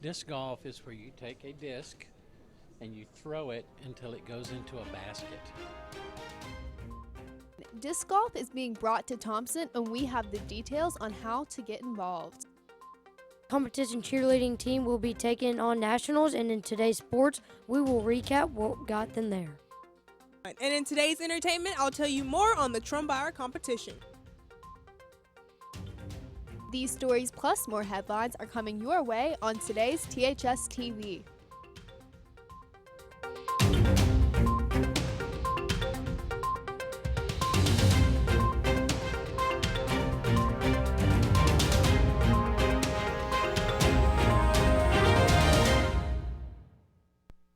Disc golf is where you take a disc and you throw it until it goes into a basket. Disc golf is being brought to Thompson, and we have the details on how to get involved. Competition cheerleading team will be taking on nationals, and in today's sports, we will recap what got them there. And in today's entertainment, I'll tell you more on the Trumpire competition. These stories plus more headlines are coming your way on today's THS TV.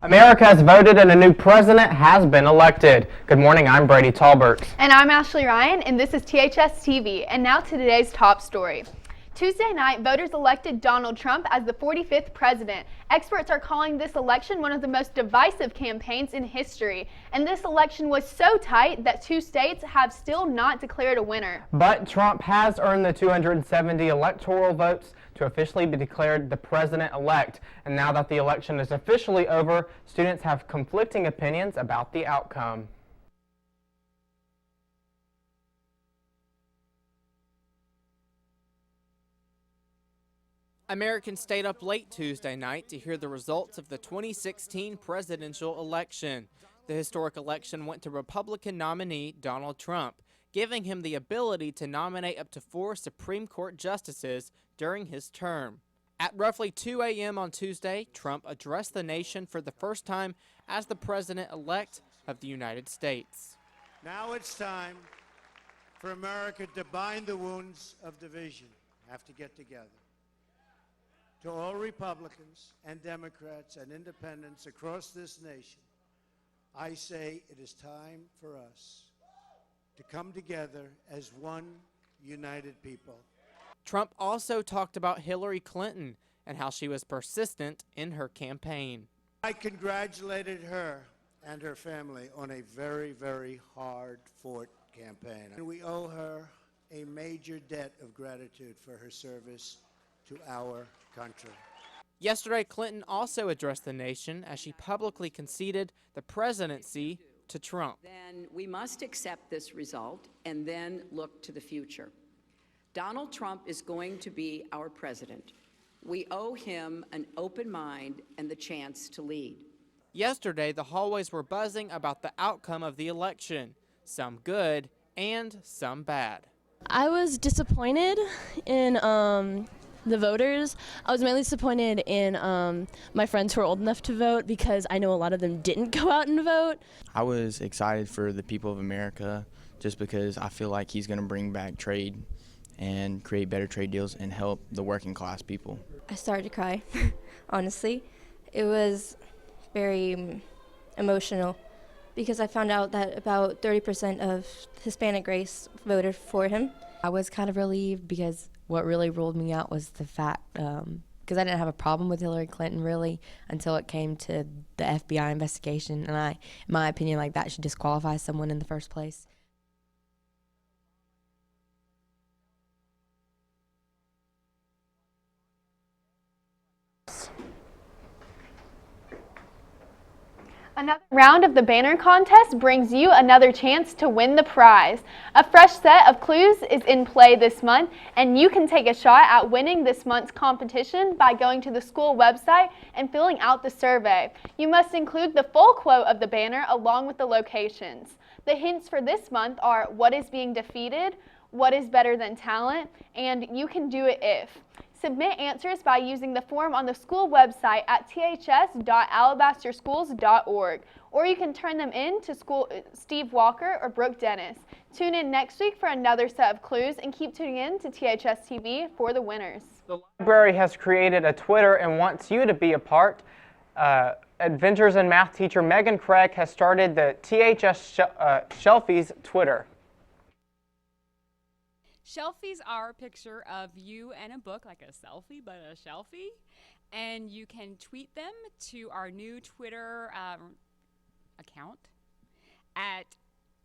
America has voted and a new president has been elected. Good morning, I'm Brady Talbert. And I'm Ashley Ryan, and this is THS TV. And now to today's top story. Tuesday night, voters elected Donald Trump as the 45th president. Experts are calling this election one of the most divisive campaigns in history. And this election was so tight that 2 states have still not declared a winner. But Trump has earned the 270 electoral votes to officially be declared the president-elect. And now that the election is officially over, students have conflicting opinions about the outcome. Americans stayed up late Tuesday night to hear the results of the 2016 presidential election. The historic election went to Republican nominee Donald Trump, giving him the ability to nominate up to 4 Supreme Court justices during his term. At roughly 2 a.m. on Tuesday, Trump addressed the nation for the first time as the president-elect of the United States. Now it's time for America to bind the wounds of division. Have to get together. To all Republicans and Democrats and independents across this nation, I say it is time for us to come together as one united people. Trump also talked about Hillary Clinton and how she was persistent in her campaign. I congratulated her and her family on a very, very hard-fought campaign. And we owe her a major debt of gratitude for her service to our country. Yesterday, Clinton also addressed the nation as she publicly conceded the presidency to Trump. Then we must accept this result and then look to the future. Donald Trump is going to be our president. We owe him an open mind and the chance to lead. Yesterday, the hallways were buzzing about the outcome of the election, some good and some bad. I was disappointed in the voters. I was mainly disappointed in my friends who are old enough to vote because I know a lot of them didn't go out and vote. I was excited for the people of America just because I feel like he's going to bring back trade and create better trade deals and help the working class people. I started to cry, honestly. It was very emotional because I found out that about 30% of Hispanic race voted for him. I was kind of relieved because what really ruled me out was the fact, because I didn't have a problem with Hillary Clinton really until it came to the FBI investigation, and in my opinion, like that should disqualify someone in the first place. Another round of the banner contest brings you another chance to win the prize. A fresh set of clues is in play this month, and you can take a shot at winning this month's competition by going to the school website and filling out the survey. You must include the full quote of the banner along with the locations. The hints for this month are what is being defeated, what is better than talent, and you can do it if. Submit answers by using the form on the school website at ths.alabasterschools.org, or you can turn them in to Steve Walker or Brooke Dennis. Tune in next week for another set of clues and keep tuning in to THS TV for the winners. The library has created a Twitter and wants you to be a part. Adventures in Math teacher Megan Craig has started the THS Shelfies Twitter. Shelfies are a picture of you and a book, like a selfie, but a shelfie. And you can tweet them to our new Twitter account at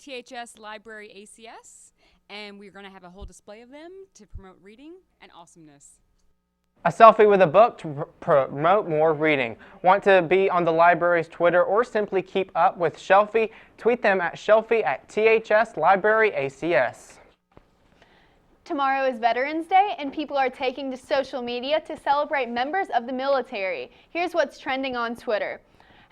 THS Library ACS. And we're going to have a whole display of them to promote reading and awesomeness. A selfie with a book to promote more reading. Want to be on the library's Twitter or simply keep up with Shelfie? Tweet them at Shelfie at THS Library ACS. Tomorrow is Veterans Day, and people are taking to social media to celebrate members of the military. Here's what's trending on Twitter.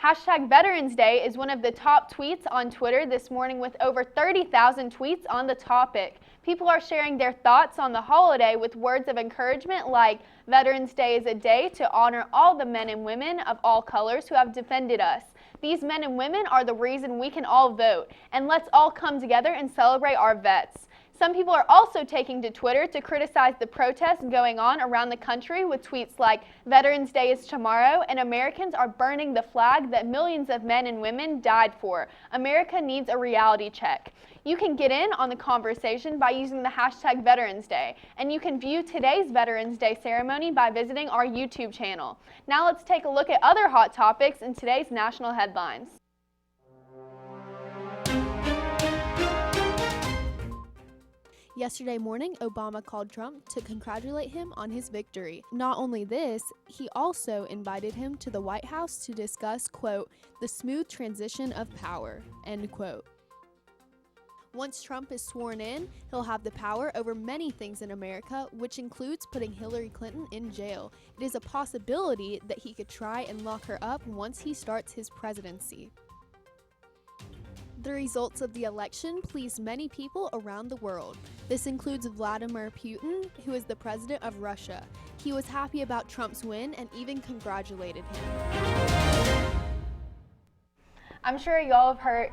Hashtag Veterans Day is one of the top tweets on Twitter this morning with over 30,000 tweets on the topic. People are sharing their thoughts on the holiday with words of encouragement like, Veterans Day is a day to honor all the men and women of all colors who have defended us. These men and women are the reason we can all vote, and let's all come together and celebrate our vets. Some people are also taking to Twitter to criticize the protests going on around the country with tweets like, Veterans Day is tomorrow, and Americans are burning the flag that millions of men and women died for. America needs a reality check. You can get in on the conversation by using the hashtag Veterans Day, and you can view today's Veterans Day ceremony by visiting our YouTube channel. Now let's take a look at other hot topics in today's national headlines. Yesterday morning, Obama called Trump to congratulate him on his victory. Not only this, he also invited him to the White House to discuss, quote, the smooth transition of power, end quote. Once Trump is sworn in, he'll have the power over many things in America, which includes putting Hillary Clinton in jail. It is a possibility that he could try and lock her up once he starts his presidency. The results of the election pleased many people around the world. This includes Vladimir Putin, who is the president of Russia. He was happy about Trump's win and even congratulated him. I'm sure y'all have heard.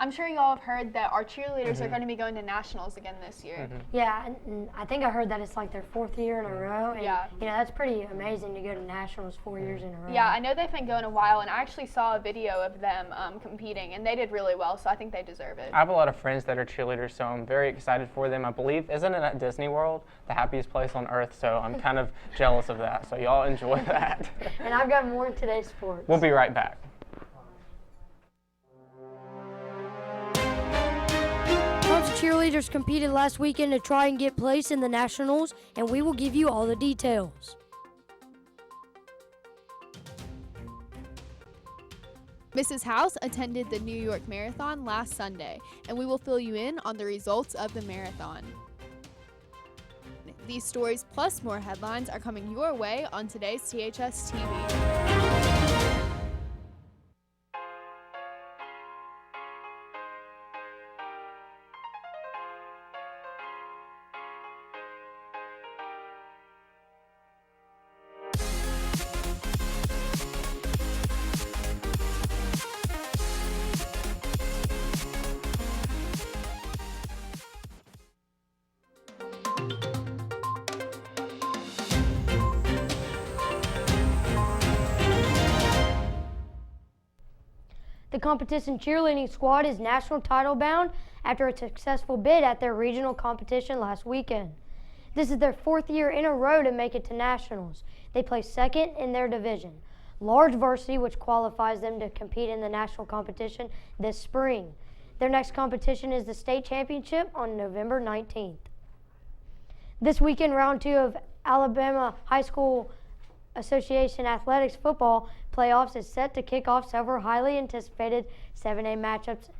I'm sure y'all have heard that our cheerleaders are going to be going to nationals again this year. Yeah, and I think I heard that it's like their 4th year in a row. And, yeah. You know, that's pretty amazing to go to nationals 4 years in a row. Yeah, I know they've been going a while, and I actually saw a video of them competing, and they did really well, so I think they deserve it. I have a lot of friends that are cheerleaders, so I'm very excited for them. I believe, isn't it at Disney World, the happiest place on earth? So I'm kind of jealous of that. So y'all enjoy that. And I've got more in today's sports. We'll be right back. Cheerleaders competed last weekend to try and get placed in the nationals, and we will give you all the details. Mrs. House attended the New York Marathon last Sunday, and we will fill you in on the results of the marathon. These stories plus more headlines are coming your way on today's THS TV. The competition cheerleading squad is national title bound after a successful bid at their regional competition last weekend. This is their 4th year in a row to make it to nationals. They placed 2nd in their division, large varsity, which qualifies them to compete in the national competition this spring. Their next competition is the state championship on November 19th. This weekend, round 2 of Alabama High School Association Athletics football playoffs is set to kick off several highly anticipated 7A matchups,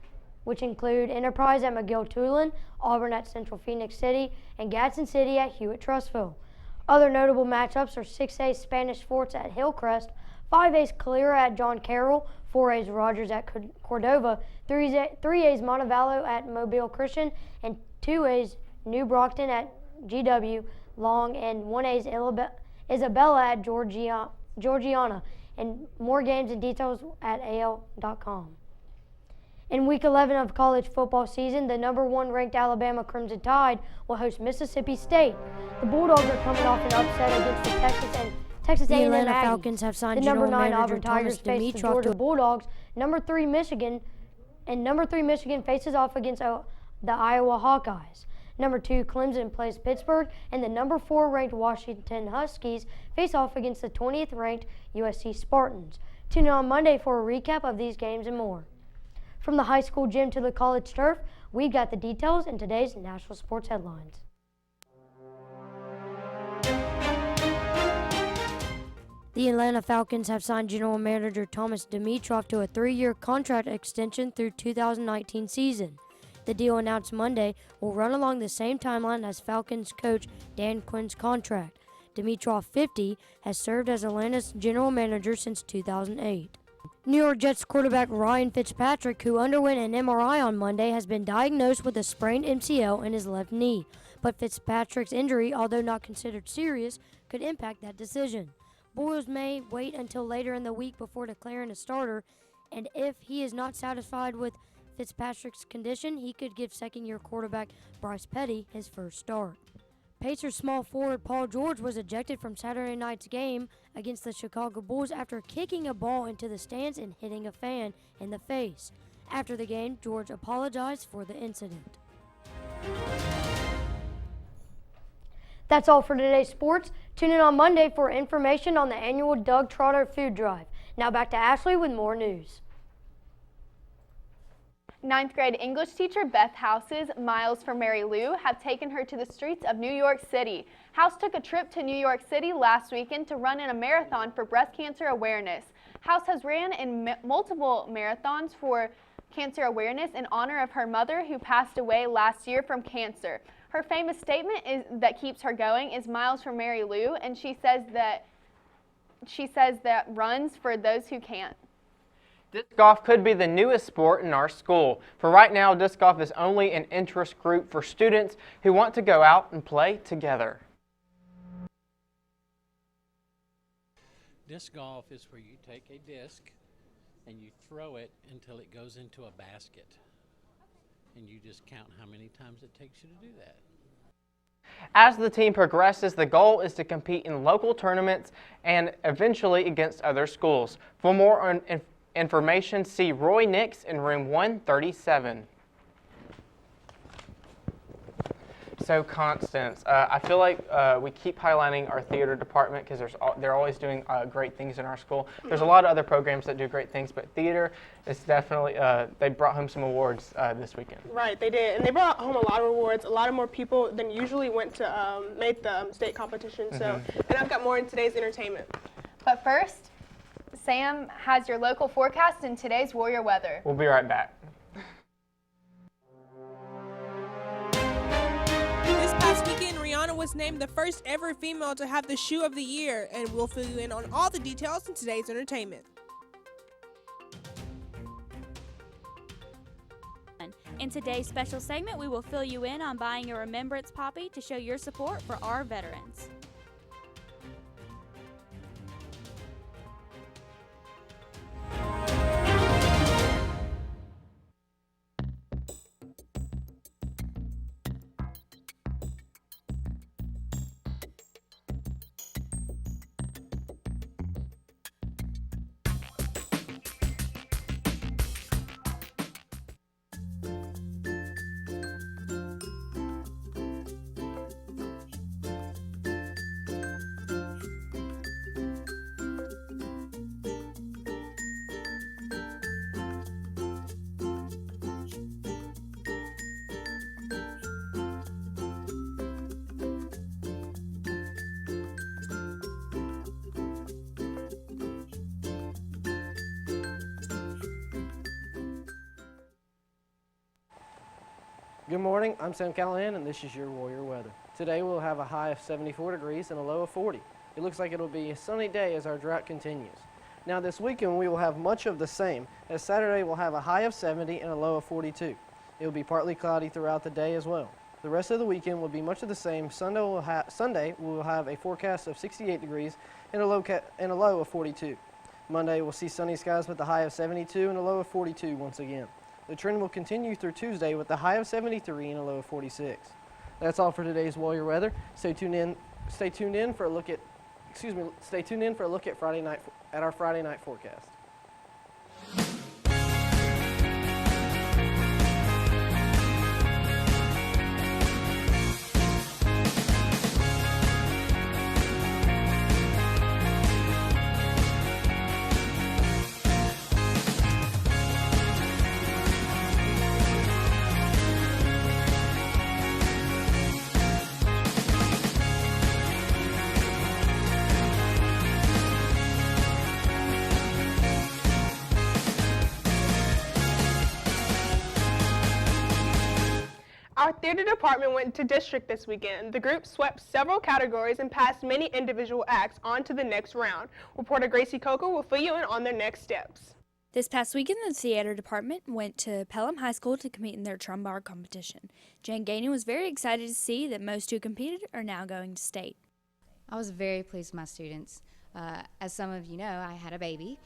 which include Enterprise at McGill-Tulane, Auburn at Central Phoenix City, and Gadsden City at Hewitt-Trussville. Other notable matchups are 6A Spanish Forts at Hillcrest, 5A's Calera at John Carroll, 4A's Rogers at Cordova, 3A's Montevallo at Mobile Christian, and 2A's New Brockton at GW Long and 1A's Isabella at Georgiana. And more games and details at AL.com. In Week 11 of college football season, the number 1 ranked Alabama Crimson Tide will host Mississippi State. The Bulldogs are coming off an upset against the Texas A&M Atlanta Aggies. Falcons have signed the number general 9 manager Auburn Tigers Thomas face the Dimitroff Georgia to Bulldogs. Number 3 Michigan faces off against the Iowa Hawkeyes. Number 2 Clemson plays Pittsburgh, and the number 4 ranked Washington Huskies face off against the 20th ranked USC Spartans. Tune in on Monday for a recap of these games and more. From the high school gym to the college turf, we've got the details in today's national sports headlines. The Atlanta Falcons have signed general manager Thomas Dimitroff to a 3-year contract extension through 2019 season. The deal announced Monday will run along the same timeline as Falcons coach Dan Quinn's contract. Dimitroff, 50, has served as Atlanta's general manager since 2008. New York Jets quarterback Ryan Fitzpatrick, who underwent an MRI on Monday, has been diagnosed with a sprained MCL in his left knee. But Fitzpatrick's injury, although not considered serious, could impact that decision. Boyles may wait until later in the week before declaring a starter, and if he is not satisfied with Fitzpatrick's condition, he could give second-year quarterback Bryce Petty his first start. Pacers small forward Paul George was ejected from Saturday night's game against the Chicago Bulls after kicking a ball into the stands and hitting a fan in the face. After the game, George apologized for the incident. That's all for today's sports. Tune in on Monday for information on the annual Doug Trotter Food Drive. Now back to Ashley with more news. 9th grade English teacher Beth House's Miles for Mary Lou have taken her to the streets of New York City. House took a trip to New York City last weekend to run in a marathon for breast cancer awareness. House has ran in multiple marathons for cancer awareness in honor of her mother who passed away last year from cancer. Her famous statement that keeps her going is Miles for Mary Lou, and she says that runs for those who can't. Disc golf could be the newest sport in our school. For right now, disc golf is only an interest group for students who want to go out and play together. Disc golf is where you take a disc and you throw it until it goes into a basket. And you just count how many times it takes you to do that. As the team progresses, the goal is to compete in local tournaments and eventually against other schools. For more information, see Roy Nix in room 137. So Constance, I feel like we keep highlighting our theater department because they're always doing great things in our school. There's a lot of other programs that do great things, but theater is definitely, they brought home some awards this weekend. Right, they did, and they brought home a lot of awards. A lot of more people than usually went to make the state competition. So, and I've got more in today's entertainment. But first, Sam has your local forecast and today's Warrior weather. We'll be right back. This past weekend, Rihanna was named the first ever female to have the Shoe of the Year, and we'll fill you in on all the details in today's entertainment. In today's special segment, we will fill you in on buying a Remembrance Poppy to show your support for our veterans. Good morning, I'm Sam Callahan and this is your Warrior weather. Today we'll have a high of 74 degrees and a low of 40. It looks like it'll be a sunny day as our drought continues. Now this weekend we will have much of the same, as Saturday will have a high of 70 and a low of 42. It will be partly cloudy throughout the day as well. The rest of the weekend will be much of the same. Sunday we will have a forecast of 68 degrees and a low of 42. Monday we'll see sunny skies with a high of 72 and a low of 42 once again. The trend will continue through Tuesday with a high of 73 and a low of 46. That's all for today's Warrior Weather. Stay tuned in for a look at our Friday night forecast. Our theater department went to district this weekend. The group swept several categories and passed many individual acts on to the next round. Reporter Gracie Coker will fill you in on their next steps. This past weekend, the theater department went to Pelham High School to compete in their Trumbar competition. Jane Gainey was very excited to see that most who competed are now going to state. I was very pleased with my students. As some of you know, I had a baby.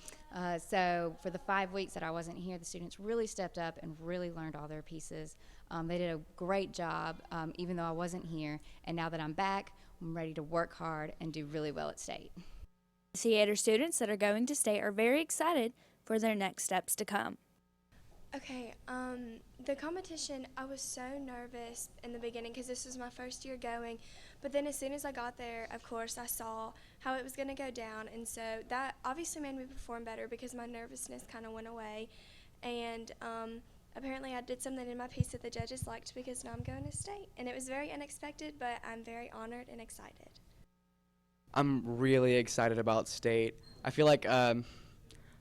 So for the 5 weeks that I wasn't here, the students really stepped up and really learned all their pieces. They did a great job, even though I wasn't here. And now that I'm back, I'm ready to work hard and do really well at state. The theater students that are going to state are very excited for their next steps to come. Okay, the competition, I was so nervous in the beginning because this was my first year going, but then as soon as I got there, of course, I saw how it was going to go down, and so that obviously made me perform better because my nervousness kind of went away, and apparently I did something in my piece that the judges liked because now I'm going to state, and it was very unexpected, but I'm very honored and excited. I'm really excited about state. I feel like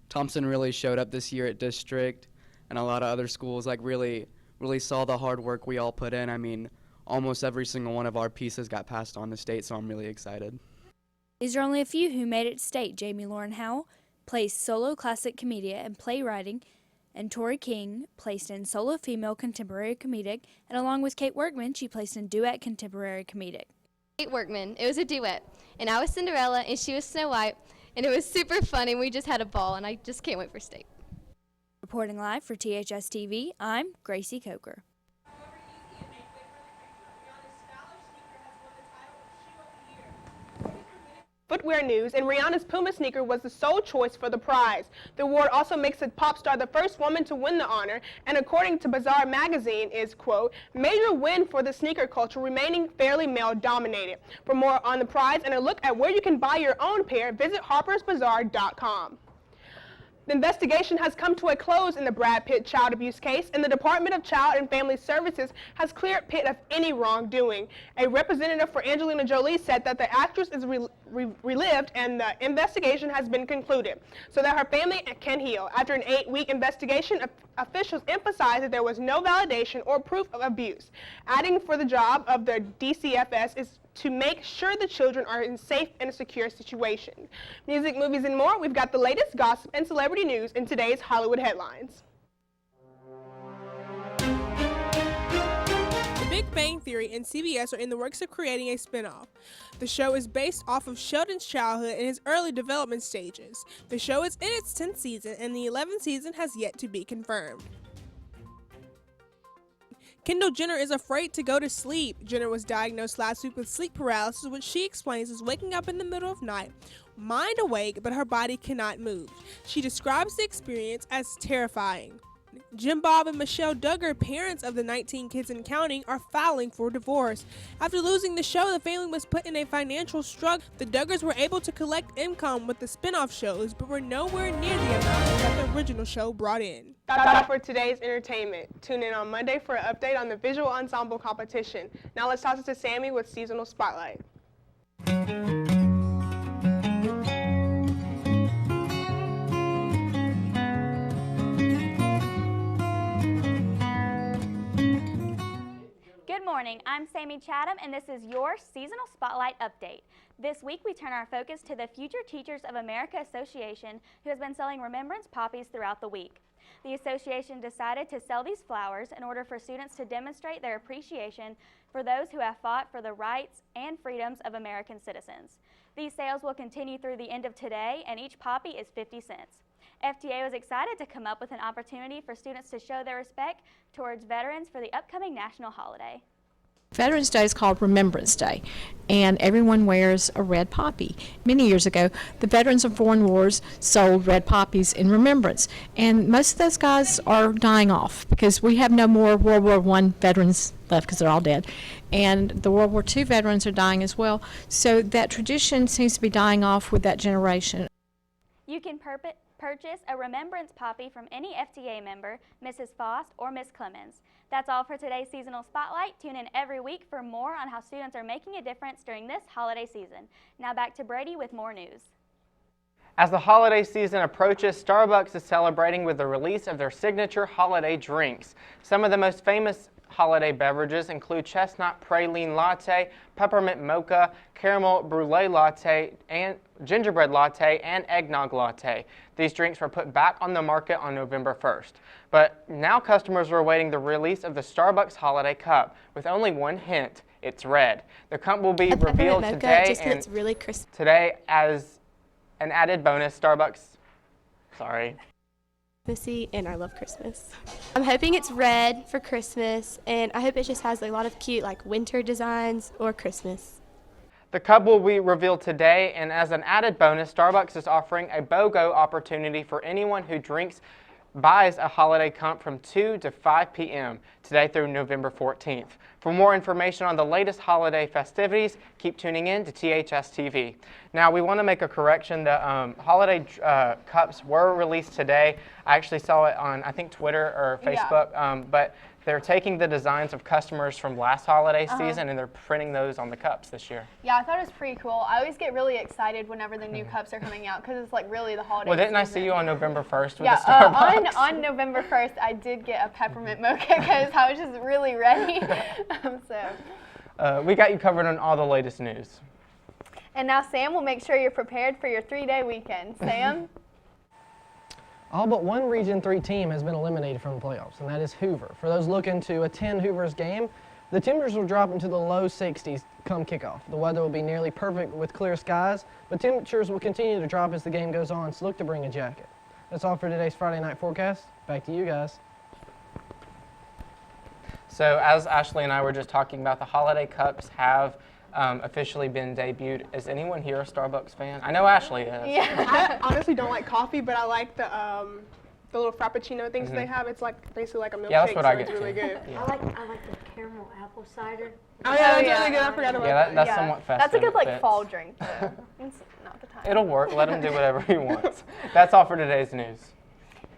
Thompson really showed up this year at district, and a lot of other schools really saw the hard work we all put in. I mean, almost every single one of our pieces got passed on to state, so I'm really excited. These are only a few who made it to state. Jamie Lauren Howell placed solo classic commedia and playwriting, and Tori King placed in solo female contemporary comedic, and along with Kate Workman, she placed in duet contemporary comedic. Kate Workman, it was a duet, and I was Cinderella and she was Snow White, and it was super fun and we just had a ball, and I just can't wait for state. Reporting live for THS TV, I'm Gracie Coker. Footwear news, and Rihanna's Puma sneaker was the sole choice for the prize. The award also makes a pop star the first woman to win the honor, and according to Bazaar magazine is, quote, major win for the sneaker culture remaining fairly male-dominated. For more on the prize and a look at where you can buy your own pair, visit harpersbazaar.com. The investigation has come to a close in the Brad Pitt child abuse case, and the Department of Child and Family Services has cleared Pitt of any wrongdoing. A representative for Angelina Jolie said that the actress is relived and the investigation has been concluded so that her family can heal. After an 8-week investigation, officials emphasized that there was no validation or proof of abuse. Adding for the job of the DCFS is to make sure the children are in safe and secure situation. Music, movies, and more, we've got the latest gossip and celebrity news in today's Hollywood headlines. The Big Bang Theory and CBS are in the works of creating a spinoff. The show is based off of Sheldon's childhood and his early development stages. The show is in its 10th season, and the 11th season has yet to be confirmed. Kendall Jenner is afraid to go to sleep. Jenner was diagnosed last week with sleep paralysis, which she explains is waking up in the middle of night, mind awake, but her body cannot move. She describes the experience as terrifying. Jim Bob and Michelle Duggar, parents of the 19 kids and counting, are filing for divorce. After losing the show, the family was put in a financial struggle. The Duggars were able to collect income with the spin-off shows, but were nowhere near the amount that the original show brought in. That's all for today's entertainment. Tune in on Monday for an update on the visual ensemble competition. Now let's toss it to Sammy with Seasonal Spotlight. Good morning, I'm Sammy Chatham, and this is your Seasonal Spotlight Update. This week we turn our focus to the Future Teachers of America Association, who has been selling remembrance poppies throughout the week. The association decided to sell these flowers in order for students to demonstrate their appreciation for those who have fought for the rights and freedoms of American citizens. These sales will continue through the end of today, and each poppy is 50 cents. FTA was excited to come up with an opportunity for students to show their respect towards veterans for the upcoming national holiday. Veterans Day is called Remembrance Day, and everyone wears a red poppy. Many years ago, the veterans of foreign wars sold red poppies in remembrance, and most of those guys are dying off because we have no more World War I veterans left because they're all dead, and the World War II veterans are dying as well. So that tradition seems to be dying off with that generation. You can purchase a remembrance poppy from any FTA member, Mrs. Faust or Miss Clemens. That's all for today's Seasonal Spotlight. Tune in every week for more on how students are making a difference during this holiday season. Now back to Brady with more news. As the holiday season approaches, Starbucks is celebrating with the release of their signature holiday drinks. Some of the most famous holiday beverages include chestnut praline latte, peppermint mocha, caramel brulee latte, and gingerbread latte, and eggnog latte. These drinks were put back on the market on November 1st. But now customers are awaiting the release of the Starbucks Holiday Cup, with only one hint: it's red. The cup will be revealed today, just 'cause and it's really crisp. today as an added bonus, Starbucks. Sorry. Christmassy, and I love Christmas. I'm hoping it's red for Christmas, and I hope it just has a lot of cute like winter designs or Christmas. The cup will be revealed today, and as an added bonus, Starbucks is offering a BOGO opportunity for anyone who buys a holiday cup from 2 to 5 p.m. today through November 14th. For more information on the latest holiday festivities, keep tuning in to THS TV. Now, we want to make a correction. The holiday cups were released today. I actually saw it on, I think, Twitter or Facebook, but they're taking the designs of customers from last holiday season and they're printing those on the cups this year. Yeah, I thought it was pretty cool. I always get really excited whenever the new cups are coming out because it's like really the holiday Well, didn't I season. see you on November 1st with the Starbucks? On November 1st, I did get a peppermint mocha because I was just really ready. We got you covered on all the latest news. And now Sam will make sure you're prepared for your 3-day weekend. Sam? All but one Region 3 team has been eliminated from the playoffs, and that is Hoover. For those looking to attend Hoover's game, the temperatures will drop into the low 60s come kickoff. The weather will be nearly perfect with clear skies, but temperatures will continue to drop as the game goes on, so look to bring a jacket. That's all for today's Friday night forecast. Back to you guys. So as Ashley and I were just talking about, the holiday cups have officially been debuted. Is anyone here a Starbucks fan? I know Ashley is. Yeah, I honestly don't like coffee, but I like the little frappuccino things they have. It's like basically like a milkshake. Yeah, that's what so I get it's really too. good. Yeah. I like the caramel apple cider. Oh yeah, that's really good. I forgot about that. That's somewhat festive. That's a good like fits. fall drink too. It's not the time. It'll work. Let him do whatever he wants. That's all for today's news.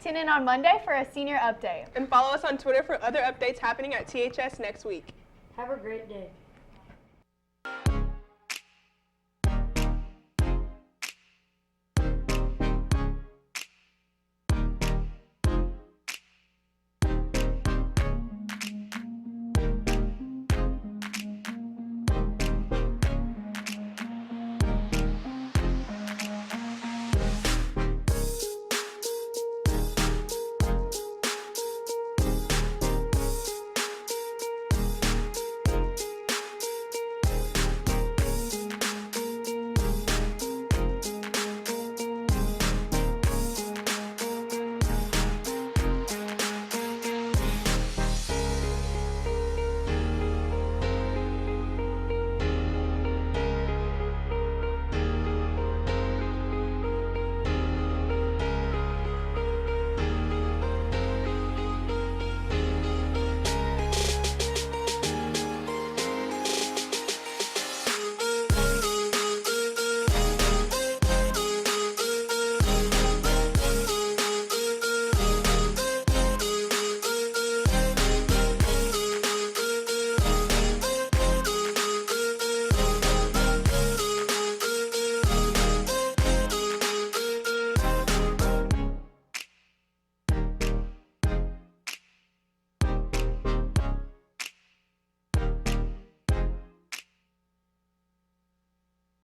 Tune in on Monday for a senior update. And follow us on Twitter for other updates happening at THS next week. Have a great day.